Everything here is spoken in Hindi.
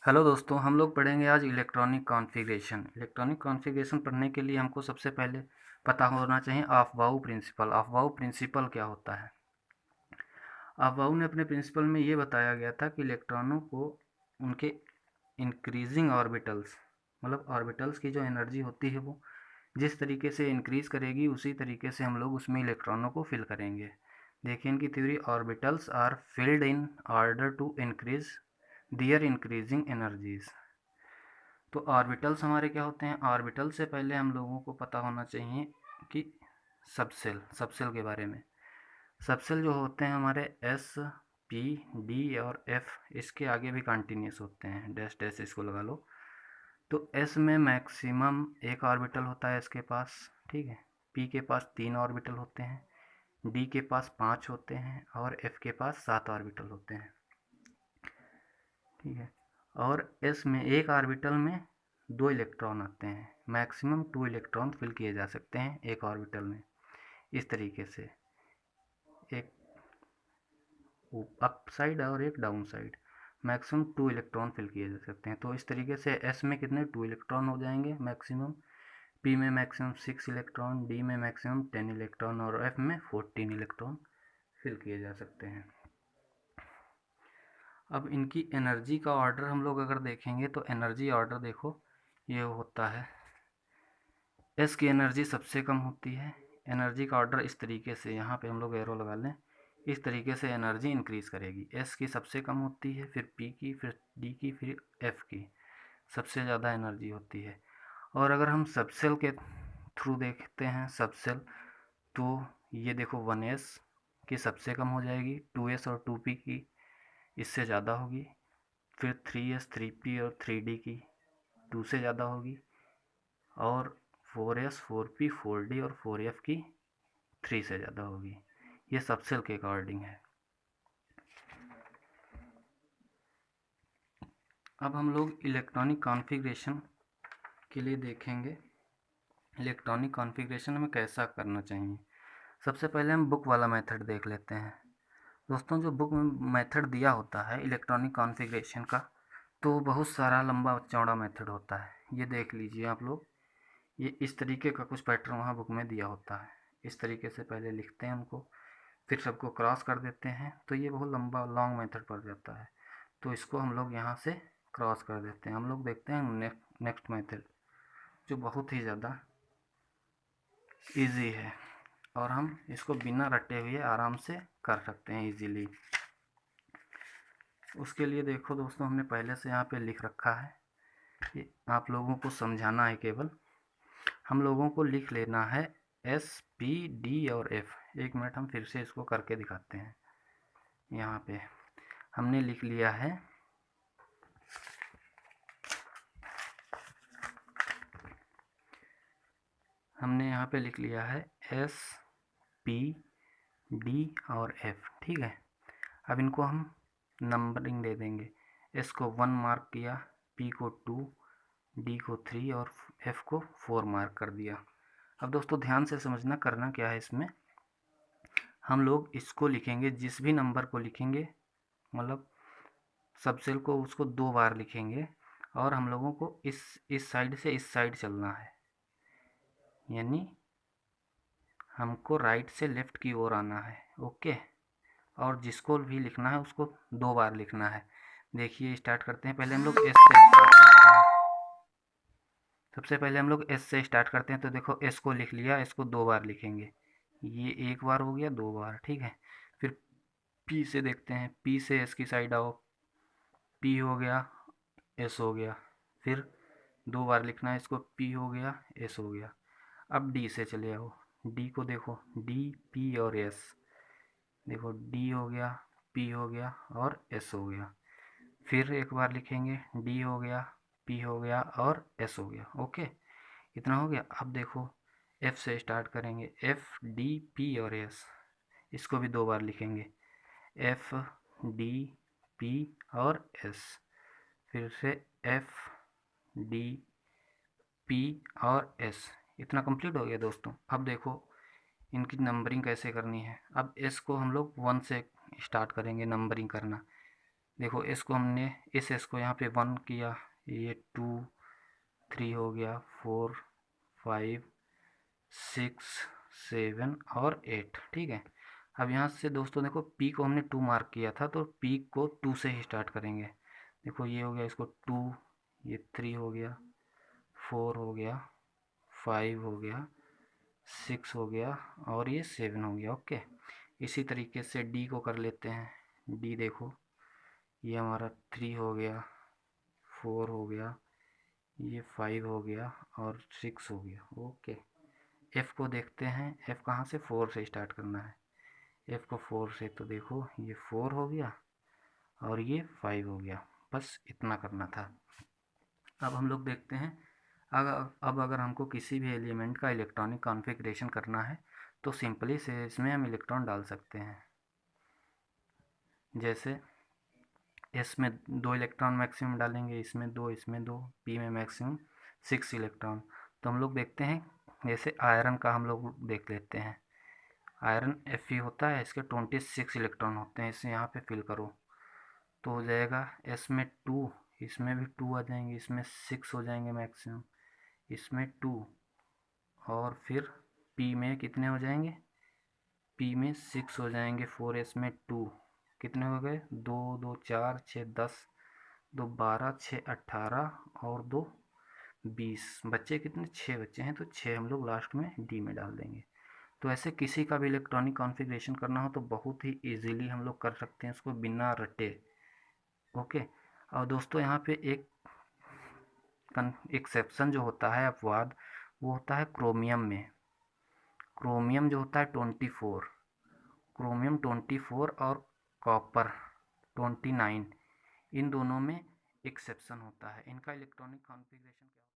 हेलो दोस्तों, हम लोग पढ़ेंगे आज इलेक्ट्रॉनिक कॉन्फ़िगरेशन। इलेक्ट्रॉनिक कॉन्फ़िगरेशन पढ़ने के लिए हमको सबसे पहले पता होना चाहिए अफबाऊ प्रिंसिपल। अफबाऊ प्रिंसिपल क्या होता है? अफबाऊ ने अपने प्रिंसिपल में ये बताया गया था कि इलेक्ट्रॉनों को उनके इंक्रीजिंग ऑर्बिटल्स, मतलब ऑर्बिटल्स की जो एनर्जी होती है वो जिस तरीके से इंक्रीज़ करेगी उसी तरीके से हम लोग उसमें इलेक्ट्रॉनों को फिल करेंगे। देखिए इनकी theory, orbitals are filled in order to increase their increasing energies. तो ऑर्बिटल्स हमारे क्या होते हैं? ऑर्बिटल से पहले हम लोगों को पता होना चाहिए कि सबसेल के बारे में। सबसेल जो होते हैं हमारे एस, पी, डी और एफ, इसके आगे भी कंटिन्यूस होते हैं, डैश डैश इसको लगा लो। तो एस में मैक्सिमम एक ऑर्बिटल होता है इसके पास, ठीक है। पी के पास 3 ऑर्बिटल होते हैं, डी के पास 5 होते हैं और एफ के पास 7 ऑर्बिटल होते हैं, ठीक है। और एस में एक ऑर्बिटल में 2 इलेक्ट्रॉन आते हैं, मैक्सिमम 2 इलेक्ट्रॉन फिल किए जा सकते हैं एक ऑर्बिटल में। इस तरीके से एक अप साइड और एक डाउन साइड, मैक्सिमम 2 इलेक्ट्रॉन फिल किए जा सकते हैं। तो इस तरीके से एस में कितने 2 इलेक्ट्रॉन हो जाएंगे मैक्सिमम, पी में मैक्सिमम 6 इलेक्ट्रॉन, डी में मैक्सिमम 10 इलेक्ट्रॉन और एफ में 14 इलेक्ट्रॉन फिल किए जा सकते हैं। अब इनकी एनर्जी का ऑर्डर हम लोग अगर देखेंगे तो एनर्जी ऑर्डर देखो ये होता है, एस की एनर्जी सबसे कम होती है। एनर्जी का ऑर्डर इस तरीके से, यहाँ पे हम लोग एरो लगा लें, इस तरीके से एनर्जी इंक्रीज़ करेगी। एस की सबसे कम होती है, फिर पी की, फिर डी की, फिर एफ की सबसे ज़्यादा एनर्जी होती है। और अगर हम सबसेल के थ्रू देखते हैं सबसेल, तो ये देखो 1s की सबसे कम हो जाएगी, 2s और 2p की इससे ज़्यादा होगी, फिर 3s 3p और 3d की 2 से ज़्यादा होगी, और 4s 4p 4d और 4f की 3 से ज़्यादा होगी। ये सबसेल के अकॉर्डिंग है। अब हम लोग इलेक्ट्रॉनिक कॉन्फ़िगरेशन के लिए देखेंगे इलेक्ट्रॉनिक कॉन्फ़िगरेशन हमें कैसा करना चाहिए। सबसे पहले हम बुक वाला मेथड देख लेते हैं। दोस्तों, जो बुक में मेथड दिया होता है इलेक्ट्रॉनिक कॉन्फ़िगरेशन का, तो बहुत सारा लंबा चौड़ा मेथड होता है। ये देख लीजिए आप लोग, ये इस तरीके का कुछ पैटर्न वहाँ बुक में दिया होता है। इस तरीके से पहले लिखते हैं उनको, फिर सबको क्रॉस कर देते हैं, तो ये बहुत लंबा लॉन्ग मेथड पड़ जाता है। तो इसको हम लोग यहाँ से क्रॉस कर देते हैं। हम लोग देखते हैं नेक्स्ट मेथड, जो बहुत ही ज़्यादा इजी है और हम इसको बिना रटे हुए आराम से कर सकते हैं इजीली। उसके लिए देखो दोस्तों, हमने पहले से यहाँ पे लिख रखा है, ये आप लोगों को समझाना है केवल। हम लोगों को लिख लेना है एस, पी, डी और एफ। एक मिनट, हम फिर से इसको करके दिखाते हैं। यहाँ पे हमने लिख लिया है यहाँ पे लिख लिया है एस, पी, डी और एफ, ठीक है। अब इनको हम नंबरिंग दे देंगे। एस को 1 मार्क किया, पी को 2, डी को 3 और एफ को 4 मार्क कर दिया। अब दोस्तों ध्यान से समझना, करना क्या है इसमें, हम लोग इसको लिखेंगे, जिस भी नंबर को लिखेंगे, मतलब सबसेल को, उसको 2 बार लिखेंगे और हम लोगों को इस साइड से इस साइड चलना है, यानी हमको राइट से लेफ़्ट की ओर आना है, ओके। और जिसको भी लिखना है उसको 2 बार लिखना है। देखिए स्टार्ट करते हैं, पहले हम लोग एस से स्टार्ट करते हैं। सबसे पहले हम लोग एस से स्टार्ट करते हैं, तो देखो एस को लिख लिया, इसको 2 बार लिखेंगे, ये 1 बार हो गया, 2 बार, ठीक है। फिर पी से देखते हैं, पी से एस की साइड आओ, पी हो गया, एस हो गया, फिर 2 बार लिखना है इसको, पी हो गया, एस हो गया। अब डी से चले आओ, डी को देखो, डी, पी और एस, देखो डी हो गया, पी हो गया और एस हो गया। फिर एक बार लिखेंगे, डी हो गया, पी हो गया और एस हो गया, ओके। इतना हो गया। अब देखो एफ से स्टार्ट करेंगे, एफ, डी, पी और एस, इसको भी 2 बार लिखेंगे, एफ, डी, पी और एस। फिर से एफ, डी, पी और एस। इतना कंप्लीट हो गया दोस्तों। अब देखो इनकी नंबरिंग कैसे करनी है। अब एस को हम लोग 1 से स्टार्ट करेंगे नंबरिंग करना, देखो एस को हमने इस एस को यहाँ पे 1 किया, ये 2 3 हो गया, 4 5 6 7 और 8, ठीक है। अब यहाँ से दोस्तों देखो पी को हमने 2 मार्क किया था, तो पी को 2 से ही स्टार्ट करेंगे। देखो ये हो गया, इसको 2, ये 3 हो गया, 4 हो गया, 5 हो गया, 6 हो गया और ये 7 हो गया। ओके, इसी तरीके से डी को कर लेते हैं। डी देखो ये हमारा 3 हो गया, 4 हो गया, ये 5 हो गया और 6 हो गया। ओके, एफ़ को देखते हैं। एफ़ कहाँ से, 4 से स्टार्ट करना है। एफ़ को 4 से, तो देखो ये 4 हो गया और ये 5 हो गया। बस इतना करना था। अब हम लोग देखते हैं, अब अगर हमको किसी भी एलिमेंट का इलेक्ट्रॉनिक कॉन्फ़िगरेशन करना है तो सिंपली से इसमें हम इलेक्ट्रॉन डाल सकते हैं। जैसे एस में 2 इलेक्ट्रॉन मैक्सिमम डालेंगे, इसमें 2, इसमें 2, पी में मैक्सिमम 6 इलेक्ट्रॉन। तो हम लोग देखते हैं, जैसे आयरन का हम लोग देख लेते हैं। आयरन Fe होता है, इसके 26 इलेक्ट्रॉन होते हैं। इसे यहाँ पे फिल करो तो हो जाएगा एस में 2, इसमें भी 2 आ जाएंगे, इसमें 6 हो जाएंगे मैक्सिमम, इसमें 2 और फिर पी में कितने हो जाएंगे, पी में 6 हो जाएंगे, 4s में 2 कितने हो गए, 2 2 4 6 10, 2 12 6 18 और 2 20 बच्चे कितने, 6 बच्चे हैं, तो 6 हम लोग लास्ट में डी में डाल देंगे। तो ऐसे किसी का भी इलेक्ट्रॉनिक कॉन्फ़िगरेशन करना हो तो बहुत ही इजीली हम लोग कर सकते हैं उसको बिना रटे। ओके, और दोस्तों यहाँ पे एक एक्सेप्शन जो होता है अपवाद, वो होता है क्रोमियम में। क्रोमियम जो होता है 24, क्रोमियम 24 और कॉपर 29, इन दोनों में एक्सेप्शन होता है। इनका इलेक्ट्रॉनिक कॉन्फ़िगरेशन क्या